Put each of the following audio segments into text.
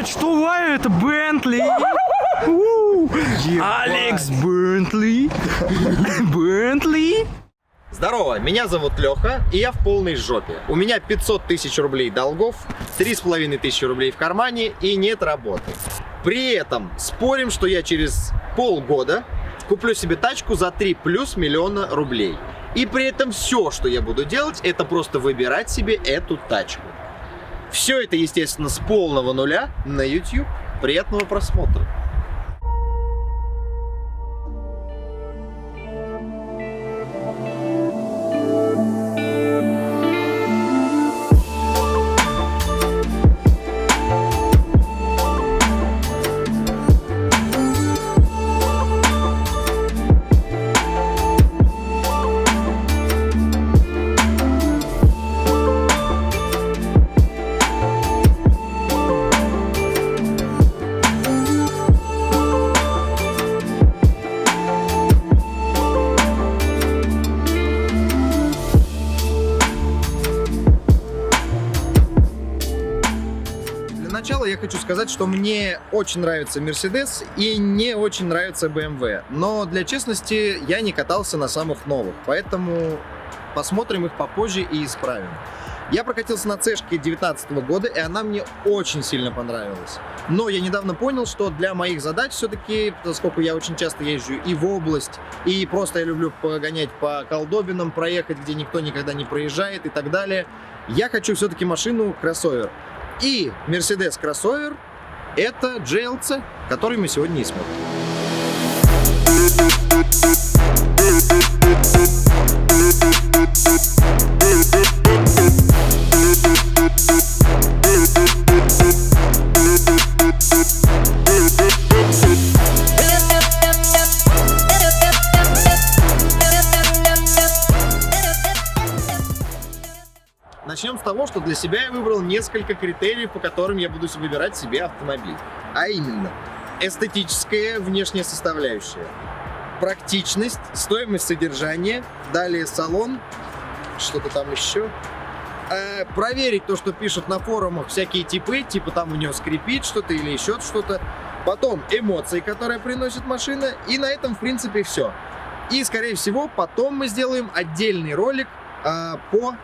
Почтовая это Бентли. Алекс Бентли. Бентли. Здорово, меня зовут Леха, и я в полной жопе. У меня 500 тысяч рублей долгов, 3500 рублей в кармане и нет работы. При этом спорим, что я через полгода куплю себе тачку за 3+ миллиона рублей. И при этом все, что я буду делать, это просто выбирать себе эту тачку. Все это, естественно, с полного нуля на YouTube. Приятного просмотра. Сначала я хочу сказать, что мне очень нравится Mercedes и не очень нравится BMW. Но для честности я не катался на самых новых, поэтому посмотрим их попозже и исправим. Я прокатился на C-шке 2019 года, и она мне очень сильно понравилась. Но я недавно понял, что для моих задач все-таки, поскольку я очень часто езжу и в область, и просто я люблю погонять по колдобинам, проехать, где никто никогда не проезжает и так далее, я хочу все-таки машину кроссовер. И Mercedes кроссовер — это GLC, который мы сегодня и смотрим. Начнем с того, что для себя я выбрал несколько критериев, по которым я буду выбирать себе автомобиль. А именно, эстетическая внешняя составляющая, практичность, стоимость содержания, далее салон, что-то там еще. Проверить то, что пишут на форумах всякие типы, типа там у нее скрипит что-то или еще что-то. Потом эмоции, которые приносит машина, и на этом в принципе все. И скорее всего потом мы сделаем отдельный ролик по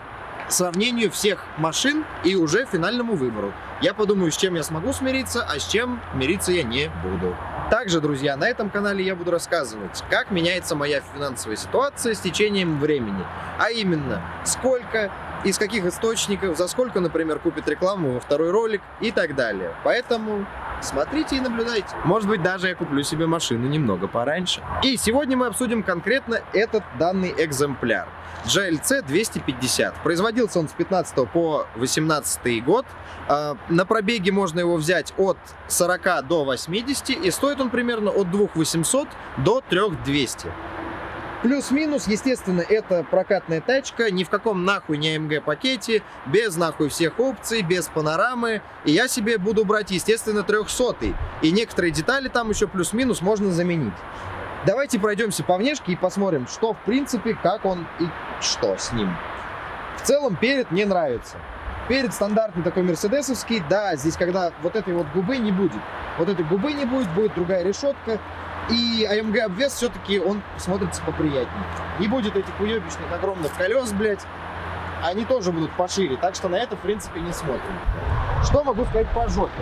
сравнению всех машин и уже финальному выбору. Я подумаю, с чем я смогу смириться, а с чем мириться я не буду. Также, друзья, на этом канале я буду рассказывать, как меняется моя финансовая ситуация с течением времени. А именно, сколько, из каких источников, за сколько, например, купит рекламу во второй ролик и так далее. Поэтому смотрите и наблюдайте. Может быть, даже я куплю себе машину немного пораньше. И сегодня мы обсудим конкретно этот данный экземпляр. GLC 250. Производился он с 15 по 18 год. На пробеге можно его взять от 40 до 80, и стоит он примерно от 2800 до 3200. Плюс-минус, естественно, это прокатная тачка, ни в каком нахуй не AMG пакете, без нахуй всех опций, без панорамы. И я себе буду брать, естественно, 300-й. И некоторые детали там еще плюс-минус можно заменить. Давайте пройдемся по внешке и посмотрим, что в принципе, как он и что с ним. В целом перед мне нравится. Перед стандартный такой мерседесовский, да, здесь когда вот этой вот губы не будет. Вот этой губы не будет, будет другая решетка. И AMG обвес все-таки он смотрится поприятнее. Не будет этих уебищных огромных колес, блядь. Они тоже будут пошире, так что на это в принципе не смотрим. Что могу сказать по жопе?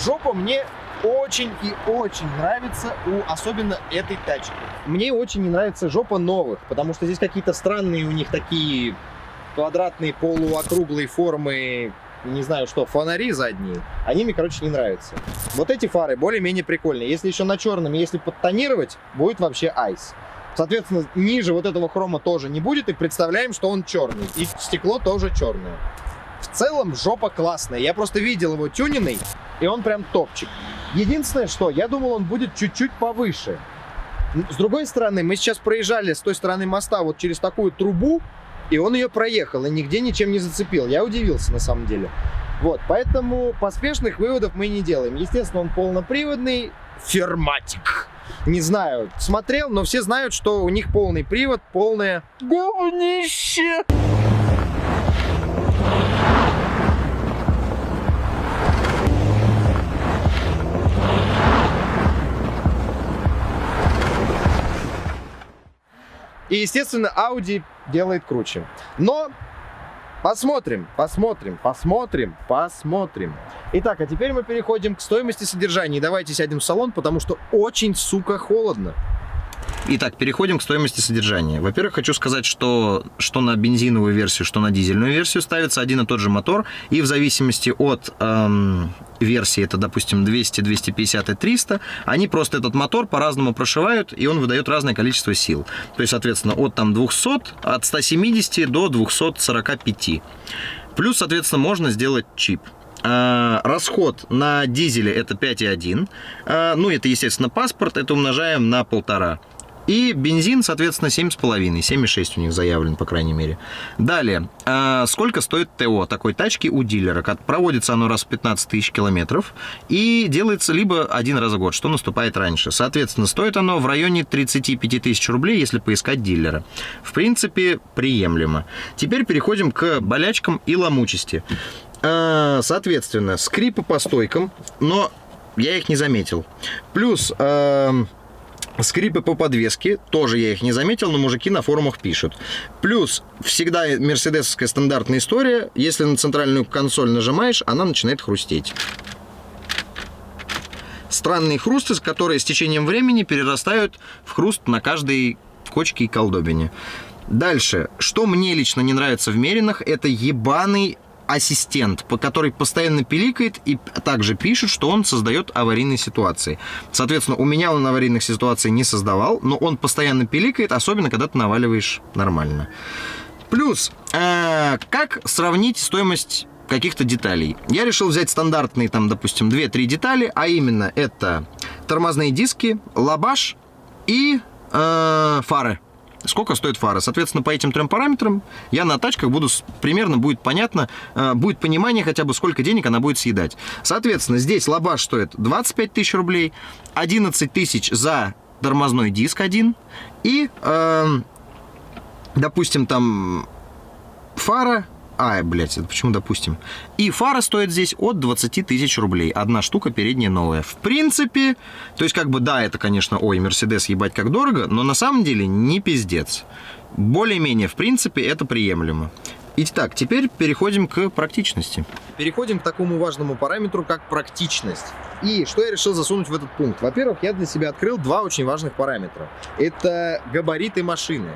Жопа мне очень и очень нравится особенно этой тачки. Мне очень не нравится жопа новых, потому что здесь какие-то странные у них такие квадратные полуокруглые формы, не знаю что, фонари задние. Они мне, короче, не нравятся. Вот эти фары более-менее прикольные. Если еще на черном, если подтонировать, будет вообще айс. Соответственно, ниже вот этого хрома тоже не будет, и представляем, что он черный. И стекло тоже черное. В целом жопа классная. Я просто видел его тюниной, и он прям топчик. Единственное, что я думал, он будет чуть-чуть повыше. С другой стороны, мы сейчас проезжали с той стороны моста вот через такую трубу, и он ее проехал, и нигде ничем не зацепил. Я удивился на самом деле. Вот, поэтому поспешных выводов мы не делаем. Естественно, он полноприводный. Ферматик. Не знаю, смотрел, но все знают, что у них полный привод, полное говнище. И, естественно, Audi делает круче. Но посмотрим. Итак, а теперь мы переходим к стоимости содержания. Давайте сядем в салон, потому что очень, сука, холодно. Итак, переходим к стоимости содержания. Во-первых, хочу сказать, что на бензиновую версию, что на дизельную версию ставится один и тот же мотор. И в зависимости от версии, это, допустим, 200, 250 и 300, они просто этот мотор по-разному прошивают, и он выдает разное количество сил. То есть, соответственно, от 170 до 245. Плюс, соответственно, можно сделать чип. Расход на дизеле это 5,1. Ну, это, естественно, паспорт, это умножаем на 1,5. И бензин, соответственно, 7,5. 7,6 у них заявлен, по крайней мере. Далее, сколько стоит ТО такой тачки у дилера? Проводится оно раз в 15 тысяч километров и делается либо один раз в год, что наступает раньше. Соответственно, стоит оно в районе 35 тысяч рублей, если поискать дилера. В принципе, приемлемо. Теперь переходим к болячкам и ломучести. Соответственно, скрипы по стойкам, но я их не заметил. Плюс скрипы по подвеске, тоже я их не заметил, но мужики на форумах пишут. Плюс всегда мерседесовская стандартная история, если на центральную консоль нажимаешь, она начинает хрустеть. Странные хрусты, которые с течением времени перерастают в хруст на каждой кочке и колдобине. Дальше, что мне лично не нравится в Меринах, это ебаный ассистент, который постоянно пиликает и также пишет, что он создает аварийные ситуации. Соответственно, у меня он аварийных ситуаций не создавал, но он постоянно пиликает, особенно когда ты наваливаешь нормально. Плюс, как сравнить стоимость каких-то деталей? Я решил взять стандартные, там, допустим, 2-3 детали, а именно это тормозные диски, лабаш и фары. Сколько стоит фара? Соответственно, по этим 3 параметрам я на тачках буду, примерно будет понятно, будет понимание хотя бы, сколько денег она будет съедать. Соответственно, здесь лабаш стоит 25 тысяч рублей, 11 тысяч за тормозной диск один и, допустим, там фара... это почему допустим? И фара стоит здесь от 20 тысяч рублей. Одна штука передняя новая. В принципе, то есть как бы да, это, конечно, ой, Мерседес ебать как дорого, но на самом деле не пиздец. Более-менее, в принципе, это приемлемо. Итак, теперь переходим к практичности. Переходим к такому важному параметру, как практичность. И что я решил засунуть в этот пункт? Во-первых, я для себя открыл 2 очень важных параметра. Это габариты машины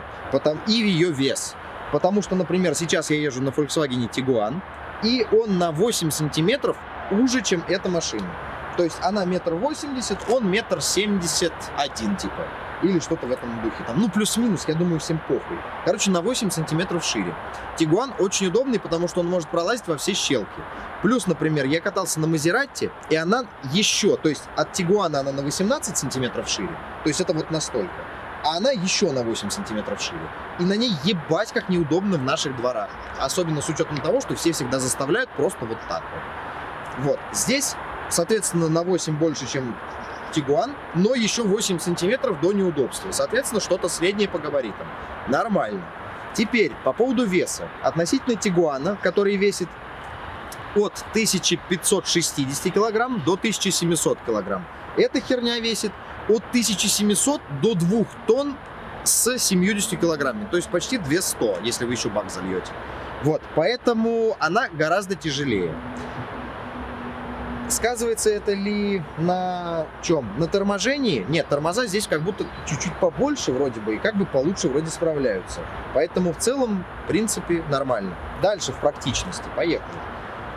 и ее вес. Потому что, например, сейчас я езжу на Volkswagen Tiguan, и он на 8 сантиметров уже, чем эта машина. То есть она 1,80 м, он 1,71 м, типа. Или что-то в этом духе. Там, ну, плюс-минус, я думаю, всем похуй. Короче, на 8 сантиметров шире. Tiguan очень удобный, потому что он может пролазить во все щелки. Плюс, например, я катался на Мазератти, и она еще, то есть от Tiguan она на 18 сантиметров шире. То есть это вот настолько. А она еще на 8 сантиметров шире. И на ней ебать как неудобно в наших дворах. Особенно с учетом того, что все всегда заставляют просто вот так вот. Вот. Здесь, соответственно, на 8 больше, чем Tiguan, но еще 8 сантиметров до неудобства. Соответственно, что-то среднее по габаритам. Нормально. Теперь, по поводу веса. Относительно Tiguan, который весит от 1560 килограмм до 1700 килограмм. Эта херня весит от 1700 до 2 тонн с 70 килограммами. То есть почти 200, если вы еще бак зальете. Вот, поэтому она гораздо тяжелее. Сказывается это ли на чем? На торможении? Нет, тормоза здесь как будто чуть-чуть побольше вроде бы и как бы получше вроде справляются. Поэтому в целом, в принципе, нормально. Дальше в практичности. Поехали.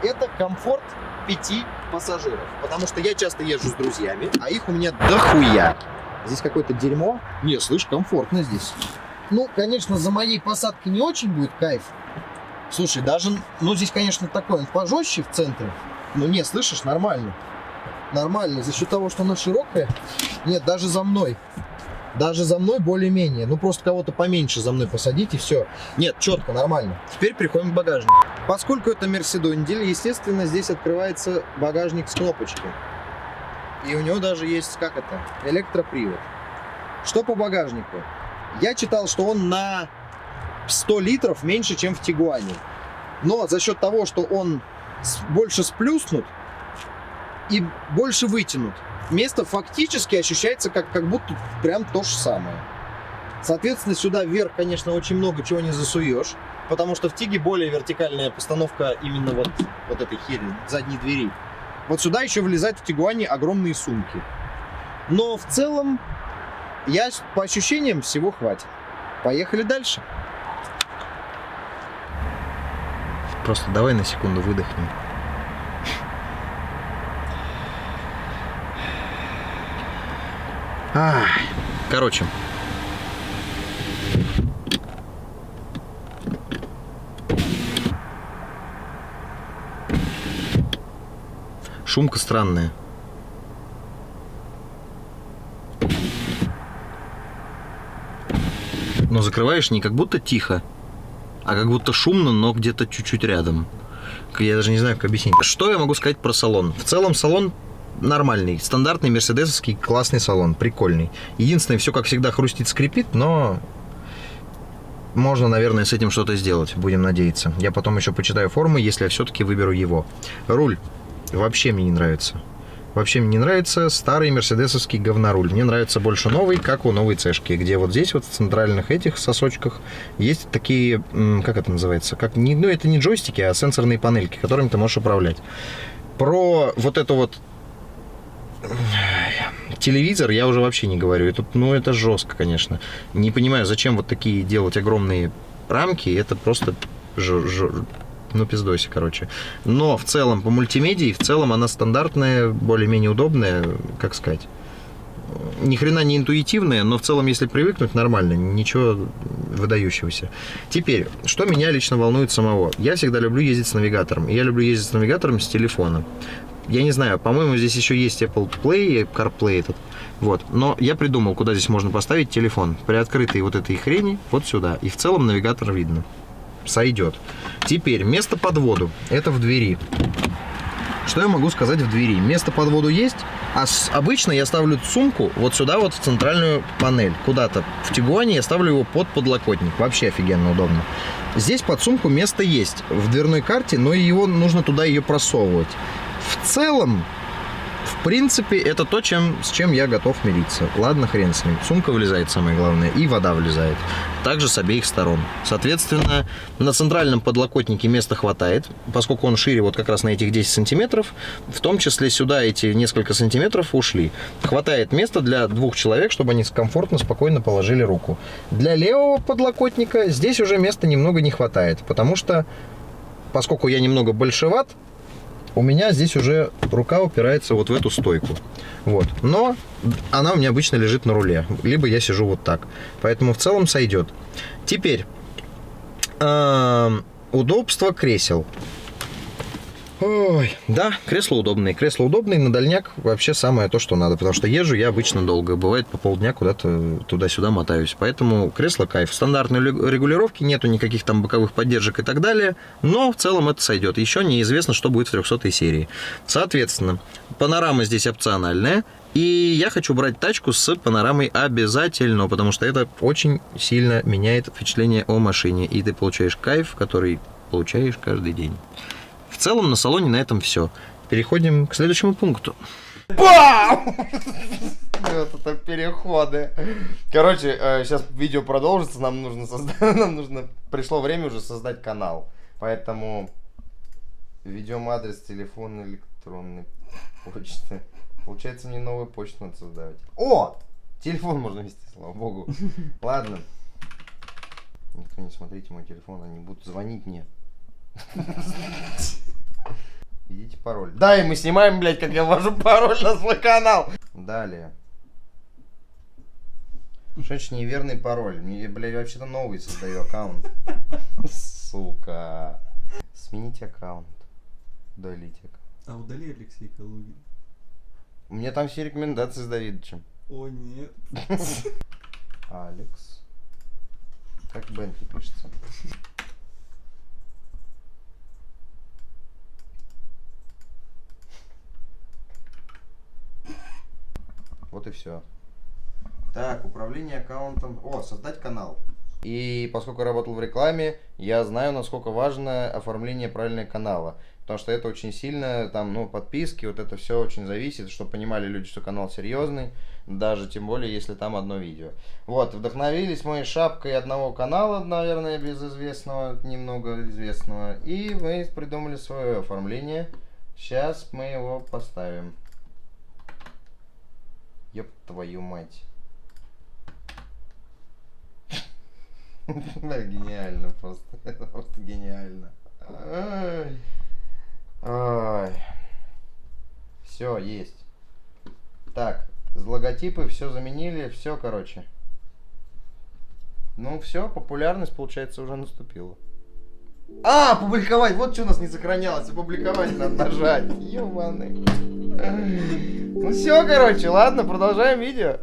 Это комфорт 5 пассажиров. Потому что я часто езжу с друзьями, а их у меня дохуя. Здесь какое-то дерьмо. Не, слышь, комфортно здесь. Ну, конечно, за моей посадкой не очень будет кайф. Слушай, даже, ну, здесь, конечно, такой он пожестче в центре. Ну, не, слышишь, нормально. Нормально. За счет того, что она широкая. Нет, даже за мной. Даже за мной более-менее. Ну, просто кого-то поменьше за мной посадить и все. Нет, четко, нормально. Теперь переходим к багажнику. Поскольку это Мерседондель, естественно, здесь открывается багажник с кнопочкой. И у него даже есть, как это, электропривод. Что по багажнику? Я читал, что он на 100 литров меньше, чем в Тигуане. Но за счет того, что он больше сплюснут и больше вытянут, место фактически ощущается как будто прям то же самое. Соответственно, сюда вверх, конечно, очень много чего не засуешь, потому что в Тиге более вертикальная постановка именно вот этой хери, задней двери. Вот сюда еще влезают в Тигуане огромные сумки. Но в целом, по ощущениям, всего хватит. Поехали дальше. Просто давай на секунду выдохнем. Короче. Шумка странная. Но закрываешь не как будто тихо, а как будто шумно, но где-то чуть-чуть рядом. Я даже не знаю, как объяснить. Что я могу сказать про салон? В целом салон нормальный, стандартный мерседесовский классный салон, прикольный. Единственное, все как всегда хрустит, скрипит, но можно, наверное, с этим что-то сделать, будем надеяться. Я потом еще почитаю формы, если я все-таки выберу его. Руль вообще мне не нравится. Вообще мне не нравится старый мерседесовский говноруль. Мне нравится больше новый, как у новой цешки, где вот здесь вот в центральных этих сосочках есть такие, как это называется, это не джойстики, а сенсорные панельки, которыми ты можешь управлять. Про вот это вот телевизор я уже вообще не говорю. Это жестко, конечно. Не понимаю, зачем вот такие делать огромные рамки. Это просто пиздоси, короче. Но в целом по мультимедии, в целом она стандартная, более-менее удобная, как сказать. Ни хрена не интуитивная, но в целом, если привыкнуть, нормально, ничего выдающегося. Теперь, что меня лично волнует самого? Я всегда люблю ездить с навигатором. И я люблю ездить с навигатором с телефона. Я не знаю, по-моему, здесь еще есть Apple Play, CarPlay этот. Вот. Но я придумал, куда здесь можно поставить телефон. При открытой вот этой хрени вот сюда. И в целом навигатор видно. Сойдет. Теперь, место под воду. Это в двери. Что я могу сказать в двери? Место под воду есть, а обычно я ставлю сумку вот сюда вот в центральную панель. Куда-то. В Тигуане я ставлю его под подлокотник. Вообще офигенно удобно. Здесь под сумку место есть в дверной карте, но нужно туда ее просовывать. В целом, в принципе, это то, с чем я готов мириться. Ладно, хрен с ним. Сумка влезает, самое главное, и вода влезает. Также с обеих сторон. Соответственно, на центральном подлокотнике места хватает, поскольку он шире вот как раз на этих 10 сантиметров. В том числе сюда эти несколько сантиметров ушли. Хватает места для 2 человек, чтобы они комфортно, спокойно положили руку. Для левого подлокотника здесь уже места немного не хватает, потому что, поскольку я немного большеват, у меня здесь уже рука упирается вот в эту стойку. Вот. Но она у меня обычно лежит на руле. Либо я сижу вот так. Поэтому в целом сойдет. Теперь. Удобство кресел. Ой, да, кресла удобные. Кресла удобные, на дальняк вообще самое то, что надо. Потому что езжу я обычно долго. Бывает по полдня куда-то туда-сюда мотаюсь. Поэтому кресло кайф. Стандартной регулировки, нету никаких там боковых поддержек и так далее. Но в целом это сойдет. Еще неизвестно, что будет в 300-й серии. Соответственно, панорама здесь опциональная. И я хочу брать тачку с панорамой обязательно, потому что это очень сильно меняет впечатление о машине. И ты получаешь кайф, который получаешь каждый день. В целом на салоне на этом все. Переходим к следующему пункту. Бам! Вот это переходы. Короче, сейчас видео продолжится. Пришло время уже создать канал. Поэтому введем адрес телефона электронной почты. Получается, мне новую почту надо создавать. О! Телефон можно ввести, слава богу. Ладно. Никто не смотрите мой телефон, они будут звонить мне. Введите пароль. Да, и мы снимаем, блядь, как я ввожу пароль на свой канал. Далее. Что ж неверный пароль? Мне, блядь, вообще-то новый создаю аккаунт. Сука. Смените аккаунт. Удалите аккаунт. А удали Алексей Калугин. У меня там все рекомендации с Давидычем. О, нет. Алекс. Как Бентли пишется. Вот и все. Так, управление аккаунтом. О, создать канал. И поскольку я работал в рекламе, я знаю, насколько важно оформление правильного канала. Потому что это очень сильно, там, ну, подписки, вот это все очень зависит, чтобы понимали люди, что канал серьезный, даже тем более, если там одно видео. Вот, вдохновились мы шапкой одного канала, наверное, безызвестного, немного известного, и мы придумали свое оформление. Сейчас мы его поставим. Ёб твою мать. Гениально просто. Это просто гениально. Все, есть. Так, логотипы все заменили, все, короче. Ну все, популярность, получается, уже наступила. Опубликовать! Вот что у нас не сохранялось. Опубликовать надо нажать. Ёбаный. Ну все, короче, ладно, продолжаем видео.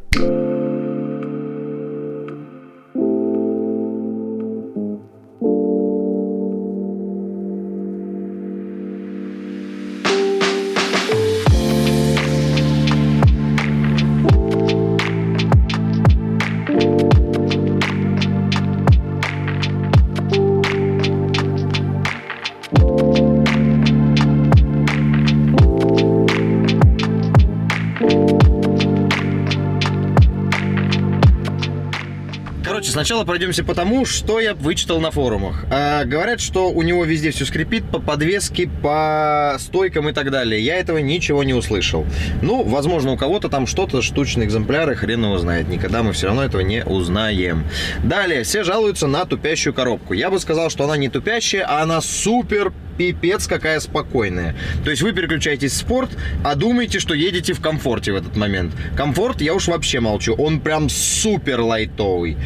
Короче, сначала пройдемся по тому, что я вычитал на форумах. Говорят, что у него везде все скрипит по подвеске, по стойкам и так далее. Я этого ничего не услышал. Ну, возможно, у кого-то там что-то, штучные экземпляры, хрен его знает. Никогда мы все равно этого не узнаем. Далее, все жалуются на тупящую коробку. Я бы сказал, что она не тупящая, а она супер пипец какая спокойная. То есть вы переключаетесь в спорт, а думаете, что едете в комфорте в этот момент. Комфорт, я уж вообще молчу. Он прям супер лайтовый.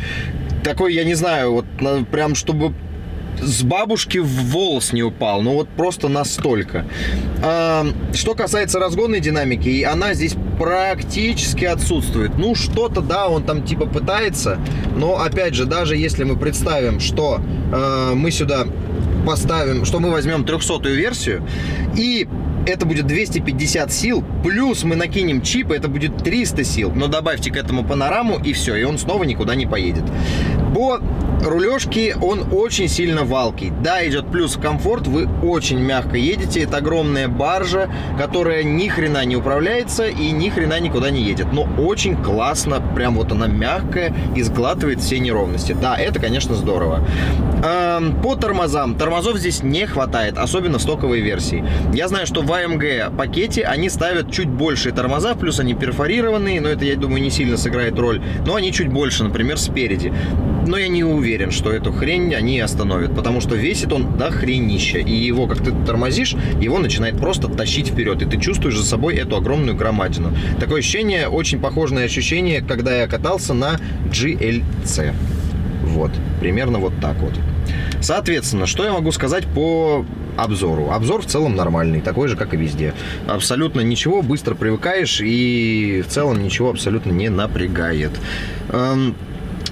Такой, я не знаю, вот прям чтобы с бабушки в волос не упал. Ну вот просто настолько. Что касается разгонной динамики, она здесь практически отсутствует. Ну что-то, да, он там типа пытается. Но опять же, даже если мы представим, что мы сюда поставим, что мы возьмем 300-ю версию, и это будет 250 сил, плюс мы накинем чип, это будет 300 сил, но добавьте к этому панораму, и все, и он снова никуда не поедет. По рулежке он очень сильно валкий. Да, идет плюс в комфорт, вы очень мягко едете, это огромная баржа, которая ни хрена не управляется и ни хрена никуда не едет, но очень классно, прям вот она мягкая и сглатывает все неровности. Да, это, конечно, здорово. По тормозам. Тормозов здесь не хватает, особенно в стоковой версии. Я знаю, что в AMG пакете они ставят чуть большие тормоза, плюс они перфорированные, но это, я думаю, не сильно сыграет роль. Но они чуть больше, например, спереди. Но я не уверен, что эту хрень они остановят, потому что весит он до хренища. И его, как ты тормозишь, его начинает просто тащить вперед. И ты чувствуешь за собой эту огромную громадину. Такое ощущение, очень похожее ощущение, когда я катался на GLC. Вот, примерно вот так вот. Соответственно, что я могу сказать по обзору? Обзор в целом нормальный, такой же, как и везде. Абсолютно ничего, быстро привыкаешь, и в целом ничего абсолютно не напрягает.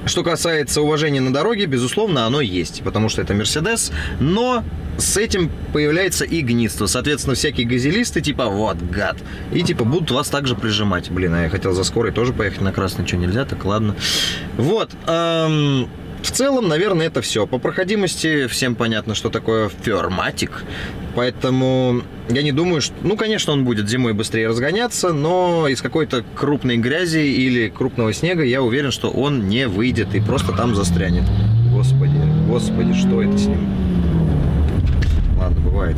Что касается уважения на дороге, безусловно, оно есть, потому что это Mercedes, но с этим появляется и гнидство. Соответственно, всякие газелисты, типа, вот, гад, и типа будут вас также прижимать. Блин, а я хотел за скорой тоже поехать на красный, что нельзя, так ладно. Вот, в целом, наверное, это все. По проходимости всем понятно, что такое ферматик. Поэтому я не думаю, что... Ну, конечно, он будет зимой быстрее разгоняться, но из какой-то крупной грязи или крупного снега я уверен, что он не выйдет и просто там застрянет. Господи, господи, что это с ним? Ладно, бывает.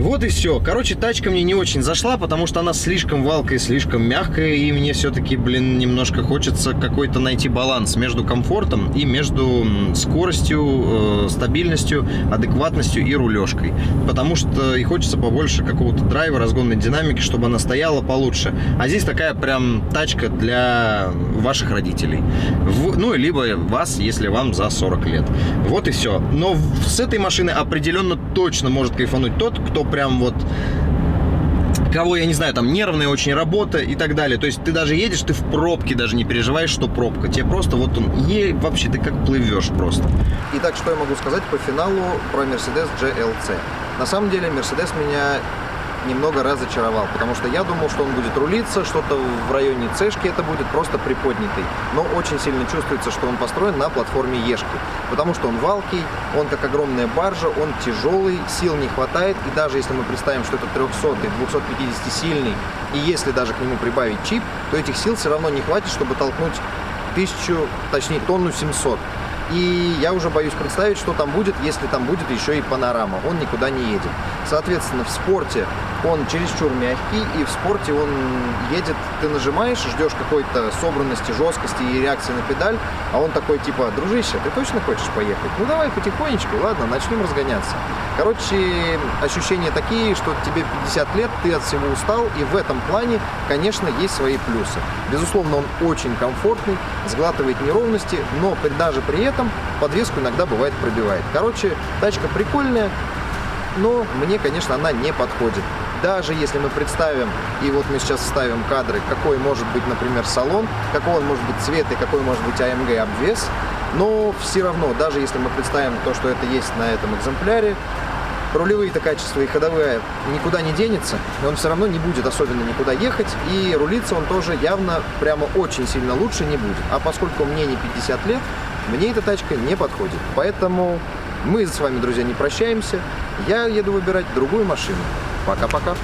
Вот и все. Короче, тачка мне не очень зашла, потому что она слишком валкая, слишком мягкая, и мне все-таки, блин, немножко хочется какой-то найти баланс между комфортом и между скоростью, стабильностью, адекватностью и рулежкой. Потому что и хочется побольше какого-то драйва, разгонной динамики, чтобы она стояла получше. А здесь такая прям тачка для ваших родителей. Ну, либо вас, если вам за 40 лет. Вот и все. Но с этой машины определенно точно может кайфануть тот, кто прям вот, кого, я не знаю, там нервная очень работа и так далее. То есть ты даже едешь, ты в пробке даже не переживаешь, что пробка. Тебе просто вот он, вообще ты как плывешь просто. Итак, что я могу сказать по финалу про Mercedes GLC? На самом деле Mercedes меня немного разочаровал, потому что я думал, что он будет рулиться, что-то в районе цешки это будет просто приподнятый. Но очень сильно чувствуется, что он построен на платформе Ешки, потому что он валкий, он как огромная баржа, он тяжелый, сил не хватает, и даже если мы представим, что это 300-й, 250-сильный, и если даже к нему прибавить чип, то этих сил все равно не хватит, чтобы толкнуть тонну 700. И я уже боюсь представить, что там будет, если там будет еще и панорама. Он никуда не едет. Соответственно, в спорте он чересчур мягкий, и в спорте он едет, ты нажимаешь, ждешь какой-то собранности, жесткости и реакции на педаль, а он такой типа: дружище, ты точно хочешь поехать? Ну давай потихонечку, ладно, начнем разгоняться. Короче, ощущения такие, что тебе 50 лет, ты от всего устал, и в этом плане, конечно, есть свои плюсы. Безусловно, он очень комфортный, сглатывает неровности, но даже при этом подвеску иногда бывает пробивает. Короче, тачка прикольная, но мне, конечно, она не подходит. Даже если мы представим, и вот мы сейчас ставим кадры, какой может быть, например, салон, какой он может быть цвет и какой может быть AMG обвес, но все равно, даже если мы представим то, что это есть на этом экземпляре, рулевые-то качества и ходовые никуда не денется, и он все равно не будет особенно никуда ехать, и рулиться он тоже явно прямо очень сильно лучше не будет. А поскольку мне не 50 лет, мне эта тачка не подходит. Поэтому мы с вами, друзья, не прощаемся. Я еду выбирать другую машину. Пока-пока.